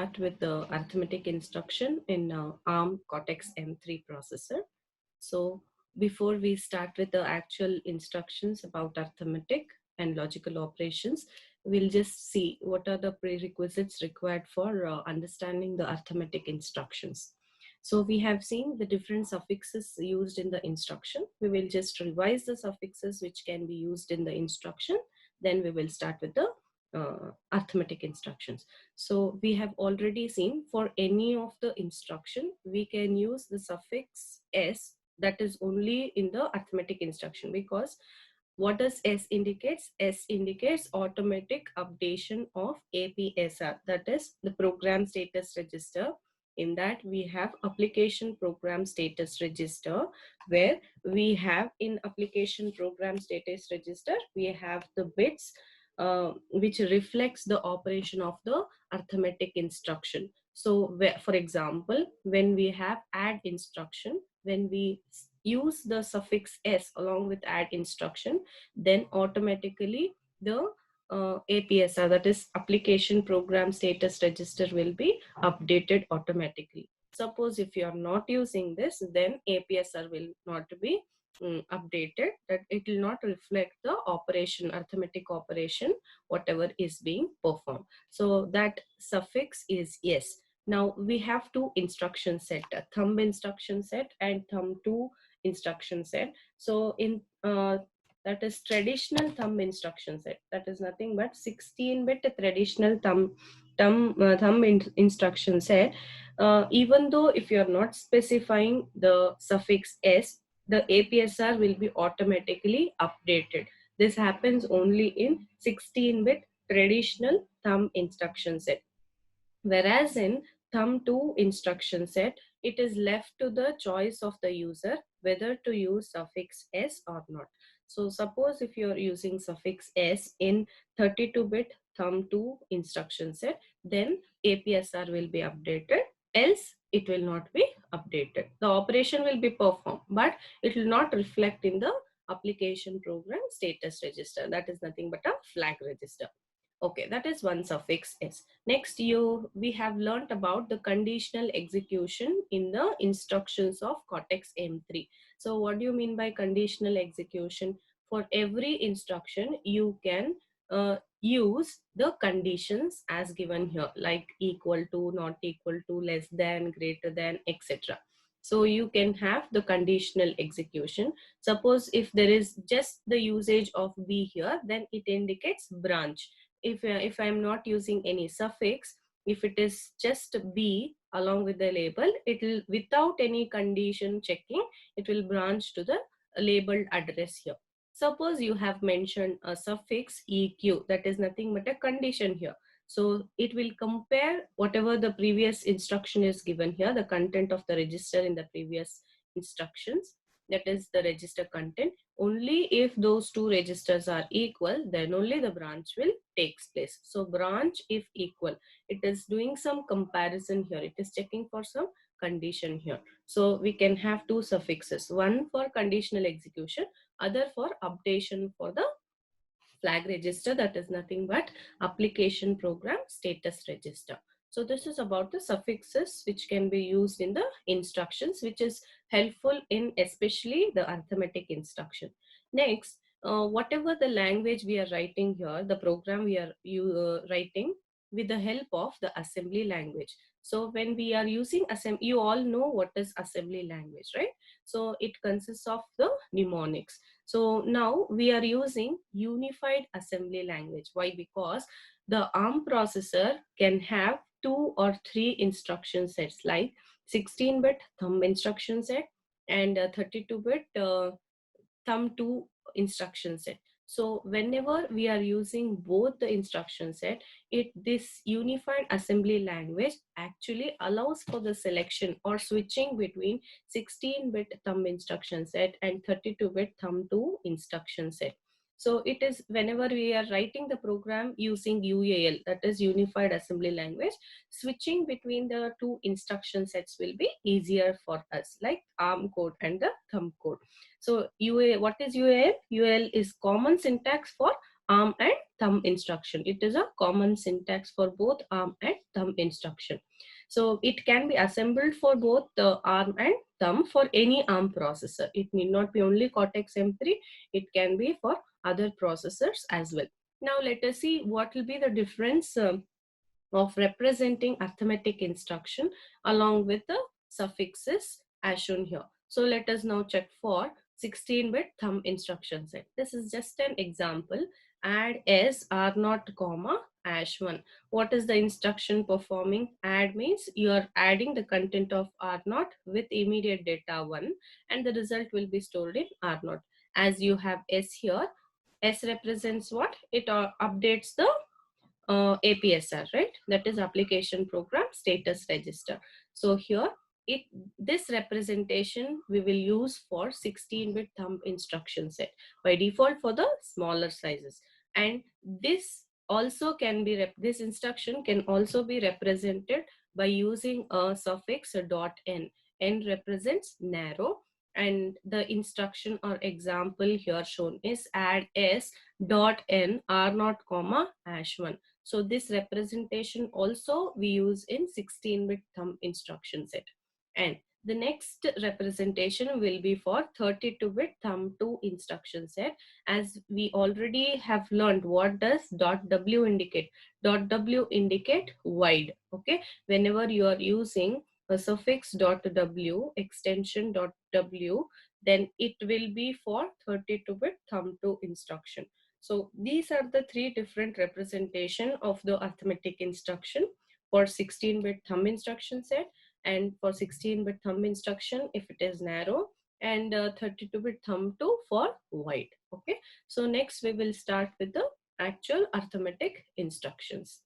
start with the arithmetic instruction in ARM Cortex M3 processor. So before we start with the actual instructions about arithmetic and logical operations, we'll just see what are the prerequisites required for understanding the arithmetic instructions. So we have seen the different suffixes used in the instruction. We will just revise the suffixes which can be used in the instruction. Then we will start with the arithmetic instructions. So we have already seen for any of the instruction, we can use the suffix s, that is only in the arithmetic instruction, because what does S indicates? S indicates automatic updation of APSR, that is the program status register. In that we have application program status register, where we have in application program status register, we have the bits which reflects the operation of the arithmetic instruction. So for example, when we have add instruction, when we use the suffix s along with add instruction, then automatically the APSR, that is application program status register, will be updated automatically. Suppose if you are not using this, then APSR will not be updated, that it will not reflect the operation, arithmetic operation, whatever is being performed. So that suffix is yes. Now we have two instruction set, a thumb instruction set and thumb 2 instruction set. So in that is traditional thumb instruction set, that is nothing but 16-bit traditional thumb instruction set. Even though if you are not specifying the suffix s, the APSR will be automatically updated. This happens only in 16-bit traditional thumb instruction set. Whereas in thumb 2 instruction set, it is left to the choice of the user whether to use suffix s or not. So suppose if you're using suffix s in 32-bit thumb 2 instruction set, then APSR will be updated, else it will not be updated. The operation will be performed, but it will not reflect in the application program status register. That is nothing but a flag register. Okay, that is one suffix s. Next, we have learnt about the conditional execution in the instructions of Cortex M3. So what do you mean by conditional execution? For every instruction, you can use the conditions as given here, like equal to, not equal to, less than, greater than, etc. So you can have the conditional execution. Suppose if there is just the usage of B here, then it indicates branch. If I'm not using any suffix, if it is just B along with the label, it will, without any condition checking, it will branch to the labeled address here. Suppose you have mentioned a suffix EQ, that is nothing but a condition here. So it will compare whatever the previous instruction is given here, the content of the register in the previous instructions, that is the register content. Only if those two registers are equal, then only the branch will takes place. So branch if equal, it is doing some comparison here, it is checking for some condition here. So we can have two suffixes, one for conditional execution, other for updation for the flag register, that is nothing but application program status register. So this is about the suffixes which can be used in the instructions, which is helpful in especially the arithmetic instruction. Next, whatever the language we are writing here, the program we are writing with the help of the assembly language. So when we are using assembly, you all know what is assembly language, right? So it consists of the mnemonics. So now we are using unified assembly language. Why? Because the ARM processor can have 2 or 3 instruction sets, like 16-bit thumb instruction set and 32-bit thumb 2 instruction set. So whenever we are using both the instruction set, this unified assembly language actually allows for the selection or switching between 16-bit thumb instruction set and 32-bit thumb 2 instruction set. So it is whenever we are writing the program using UAL, that is Unified Assembly Language, switching between the two instruction sets will be easier for us, like ARM code and the thumb code. So what is UAL? UAL is common syntax for ARM and thumb instruction. It is a common syntax for both ARM and thumb instruction. So it can be assembled for both the ARM and thumb for any ARM processor. It need not be only Cortex M3, it can be for other processors as well. Now let us see what will be the difference of representing arithmetic instruction along with the suffixes as shown here. So let us now check for 16-bit thumb instruction set. This is just an example. Add s r0 comma #1. What is the instruction performing? Add means you are adding the content of r0 with immediate data 1 and the result will be stored in r0. As you have s here, s represents what? It updates the APSR, right? That is application program status register. So here it this representation we will use for 16-bit thumb instruction set by default for the smaller sizes. And this also can be this instruction can also be represented by using a suffix dot n. N represents narrow, and the instruction or example here shown is add s dot n r0 comma #1. So this representation also we use in 16-bit thumb instruction set. And the next representation will be for 32-bit thumb 2 instruction set. As we already have learned, what does .w indicate? .w indicate wide. Okay, whenever you are using a suffix .w, extension .w, then it will be for 32-bit thumb 2 instruction. So these are the three different representation of the arithmetic instruction for 16-bit thumb instruction set, and for 16-bit thumb instruction if it is narrow, and 32-bit thumb 2 for wide. Okay, so next we will start with the actual arithmetic instructions.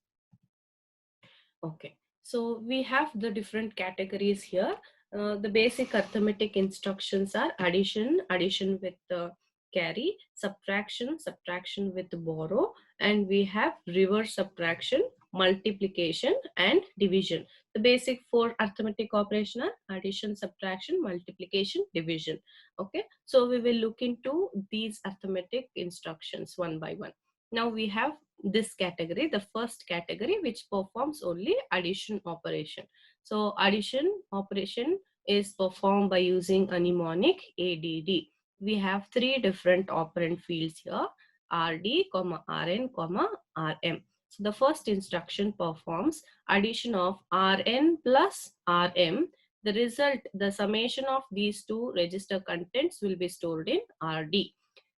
Okay, so we have the different categories here. The basic arithmetic instructions are addition, addition with carry, subtraction, subtraction with borrow, and we have reverse subtraction, multiplication, and division. The basic four arithmetic operation are addition, subtraction, multiplication, division. Okay, so we will look into these arithmetic instructions one by one. Now we have this category, the first category, which performs only addition operation. So addition operation is performed by using a mnemonic ADD. We have three different operand fields here, RD, RN, RM. So the first instruction performs addition of RN plus RM. The result, the summation of these two register contents will be stored in RD.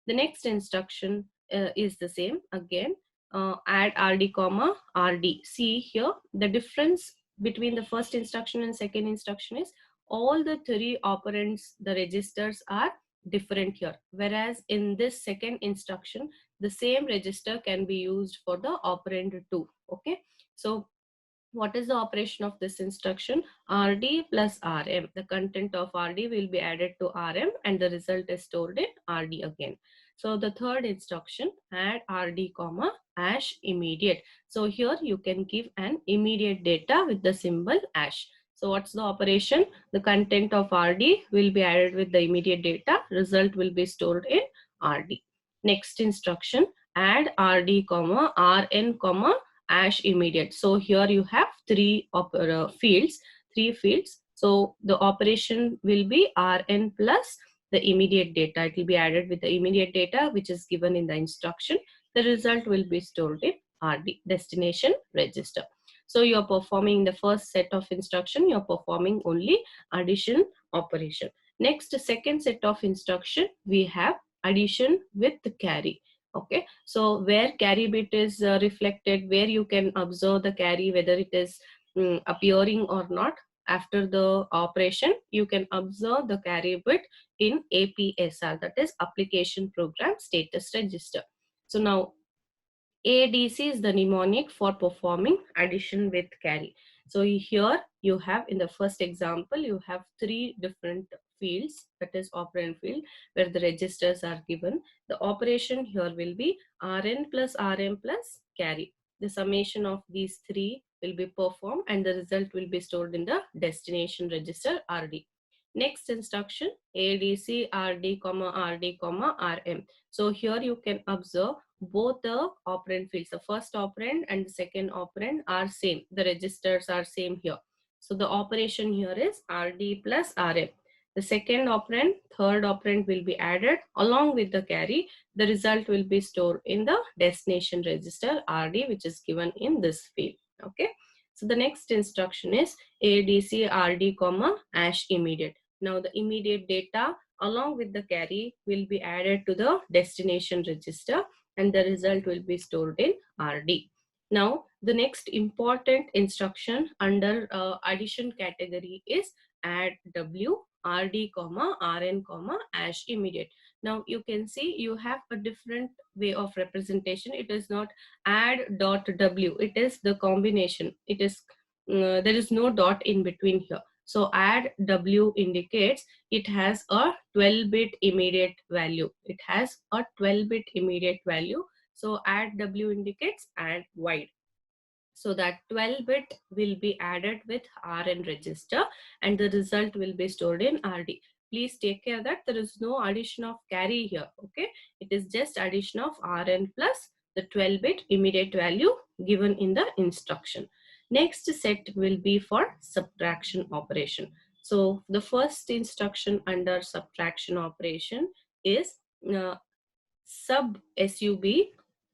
The next instruction is the same again, add RD comma RD. See here the difference between the first instruction and second instruction is all the three operands, the registers are different here, whereas in this second instruction the same register can be used for the operand 2. Okay, so what is the operation of this instruction? RD plus RM. The content of RD will be added to RM and the result is stored in RD again. So the third instruction, add RD comma #immediate. So here you can give an immediate data with the symbol #. So what's the operation? The content of RD will be added with the immediate data. Result will be stored in RD. Next instruction, add RD comma RN comma #immediate. So here you have three fields. So the operation will be RN plus the immediate data. It will be added with the immediate data which is given in the instruction. The result will be stored in RD, destination register. So you are performing the first set of instruction, you are performing only addition operation. Next, second set of instruction, we have addition with carry. Okay, so where carry bit is reflected, where you can observe the carry, whether it is appearing or not after the operation, you can observe the carry bit in APSR, that is application program status register. So now ADC is the mnemonic for performing addition with carry. So here you have, in the first example, you have three different fields, that is operand field, where the registers are given. The operation here will be RN plus RM plus carry. The summation of these three will be performed and the result will be stored in the destination register RD. Next instruction, ADC RD, RM. So here you can observe both the operand fields, the first operand and the second operand are same. The registers are same here. So the operation here is RD plus RM. The second operand, third operand will be added along with the carry. The result will be stored in the destination register RD, which is given in this field. Okay. So the next instruction is ADC RD comma hash immediate. Now the immediate data along with the carry will be added to the destination register and the result will be stored in RD. Now the next important instruction under addition category is add W RD comma RN comma hash immediate. Now you can see you have a different way of representation. It is not add dot W, it is the combination. It is there is no dot in between here. So add W indicates it has a 12-bit immediate value. It has a 12-bit immediate value. So add W indicates add wide. So that 12-bit will be added with RN register and the result will be stored in RD. Please take care that there is no addition of carry here. Okay, it is just addition of RN plus the 12-bit immediate value given in the instruction. Next set will be for subtraction operation. So the first instruction under subtraction operation is sub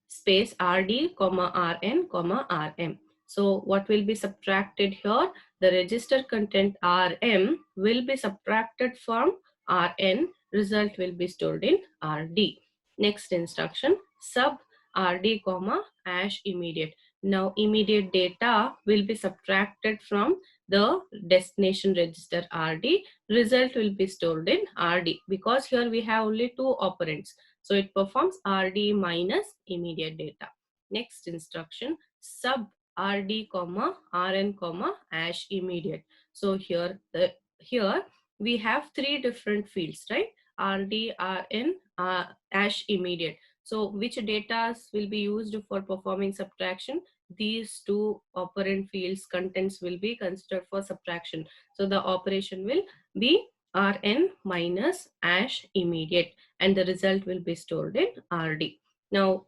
space RD comma RN comma RM. So what will be subtracted here? The register content RM will be subtracted from RN. Result will be stored in RD. Next instruction, sub RD comma hash immediate. Now immediate data will be subtracted from the destination register RD. Result will be stored in RD because here we have only two operands. So it performs RD minus immediate data. Next instruction, sub RD comma RN comma hash immediate. So here we have three different fields, right? RD, RN, hash immediate. So which data will be used for performing subtraction? These two operand fields contents will be considered for subtraction. So the operation will be Rn minus hash immediate and the result will be stored in RD. Now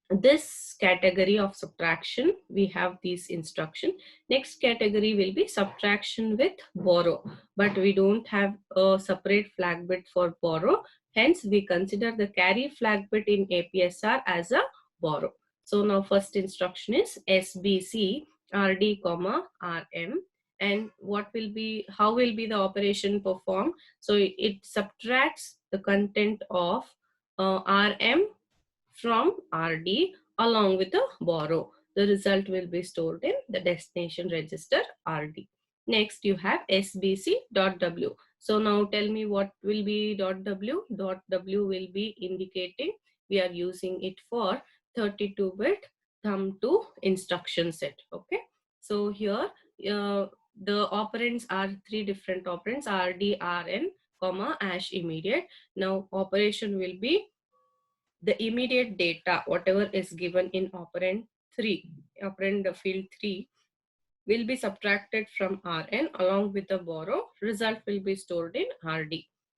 this category of subtraction, we have these instruction. Next category will be subtraction with borrow, but we don't have a separate flag bit for borrow. Hence we consider the carry flag bit in APSR as a borrow. So now first instruction is SBC RD comma RM, and how will be the operation performed? So it subtracts the content of RM from RD along with the borrow. The result will be stored in the destination register RD. Next you have SBC.W. So now tell me what will be .W. .W will be indicating we are using it for 32-bit thumb to instruction set. Okay. So here the operands are three different operands RD, RN, comma, hash immediate. Now operation will be the immediate data, whatever is given in operand field 3 will be subtracted from Rn along with the borrow. Result will be stored in RD.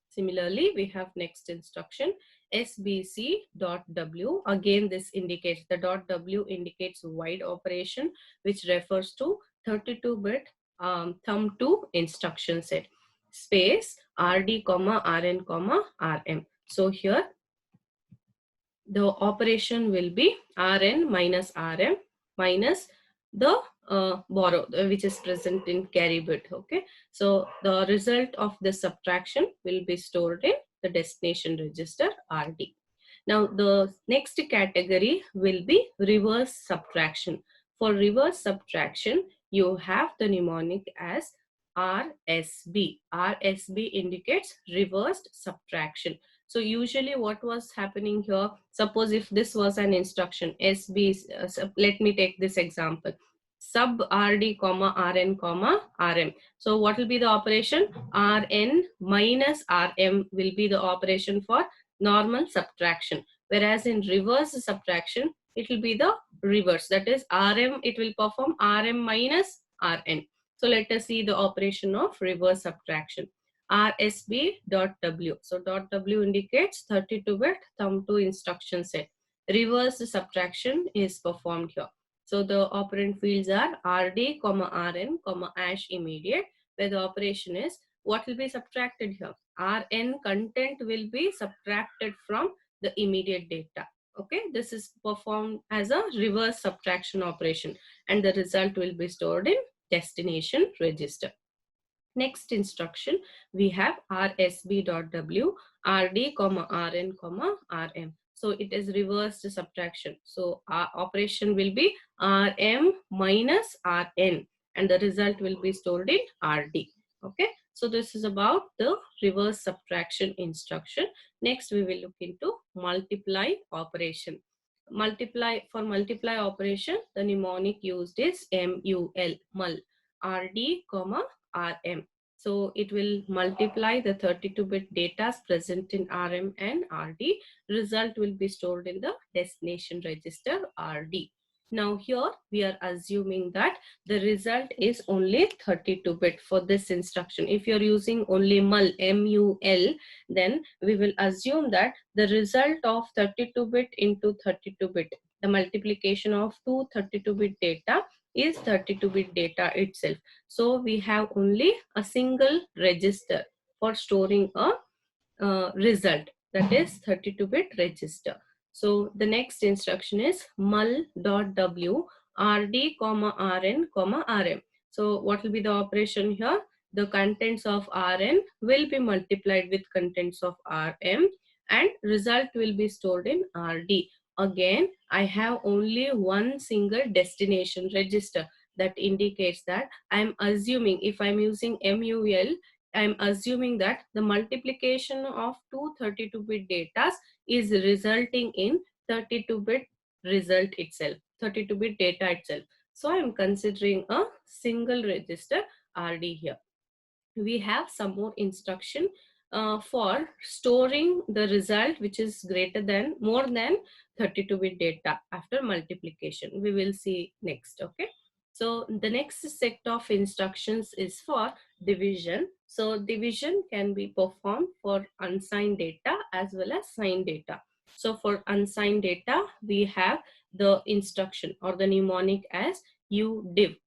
Similarly, we have next instruction SBC.W. Again, this indicates the .W indicates wide operation, which refers to 32-bit thumb 2 instruction set. Space RD, RN, RM. So here the operation will be Rn minus Rm minus the borrow, which is present in carry bit. Okay, so the result of the subtraction will be stored in the destination register RD. Now the next category will be reverse subtraction. For reverse subtraction, you have the mnemonic as RSB. RSB indicates reversed subtraction. So usually what was happening here, suppose if this was an instruction, SB, let me take this example, sub RD comma RN comma RM. So what will be the operation? RN minus RM will be the operation for normal subtraction. Whereas in reverse subtraction, it will be the reverse. That is RM, it will perform RM minus RN. So let us see the operation of reverse subtraction. RSB.W. So .W indicates 32-bit thumb 2 instruction set. reverse subtraction is performed here. So the operand fields are RD, RN, hash immediate, where the operation is what will be subtracted here. RN content will be subtracted from the immediate data. Okay, this is performed as a reverse subtraction operation, and the result will be stored in destination register. Next instruction, we have rsb.w, rd, rn, rm. So it is reversed subtraction. So our operation will be rm minus rn, and the result will be stored in rd. Okay, so this is about the reverse subtraction instruction. Next, we will look into multiply operation. For multiply operation, the mnemonic used is mul, rd, rm. So it will multiply the 32-bit data present in RM and RD. Result will be stored in the destination register RD. Now here we are assuming that the result is only 32-bit for this instruction. If you're using only mul, M-U-L, then we will assume that the result of 32-bit into 32-bit, the multiplication of two 32-bit data is 32-bit data itself. So we have only a single register for storing a result, that is 32-bit register. So the next instruction is mul.w rd, rn, rm. So what will be the operation here? The contents of rn will be multiplied with contents of rm, and result will be stored in rd. Again, I have only one single destination register. That indicates that I'm assuming, if I'm using MUL, I'm assuming that the multiplication of two 32-bit data is resulting in 32-bit result itself, 32-bit data itself. So I'm considering a single register RD here. We have some more instruction for storing the result which is more than 32-bit data after multiplication. We will see next. Okay, so the next set of instructions is for division. So division can be performed for unsigned data as well as signed data. So for unsigned data, we have the instruction or the mnemonic as udiv,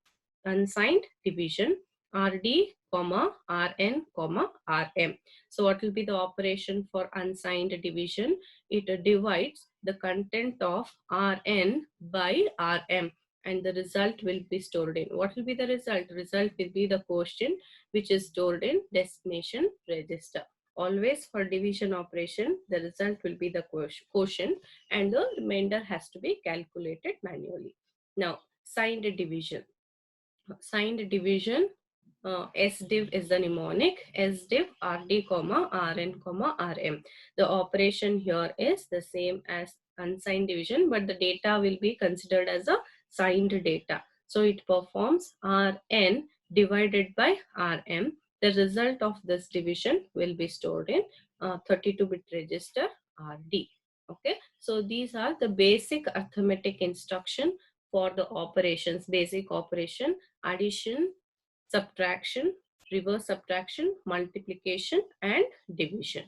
unsigned division, RD, RN, RM. So what will be the operation for unsigned division? It divides the content of RN by RM, and the result will be stored in. What will be the result? Result will be the quotient which is stored in destination register. Always for division operation, the result will be the quotient, and the remainder has to be calculated manually. Now, signed division. Signed division, SDiv is the mnemonic, SDiv RD, RN, RM. The operation here is the same as unsigned division, but the data will be considered as a signed data. So it performs RN divided by RM. The result of this division will be stored in 32-bit register RD. Okay, so these are the basic arithmetic instruction for the operations, basic operation: addition, subtraction, reverse subtraction, multiplication, and division.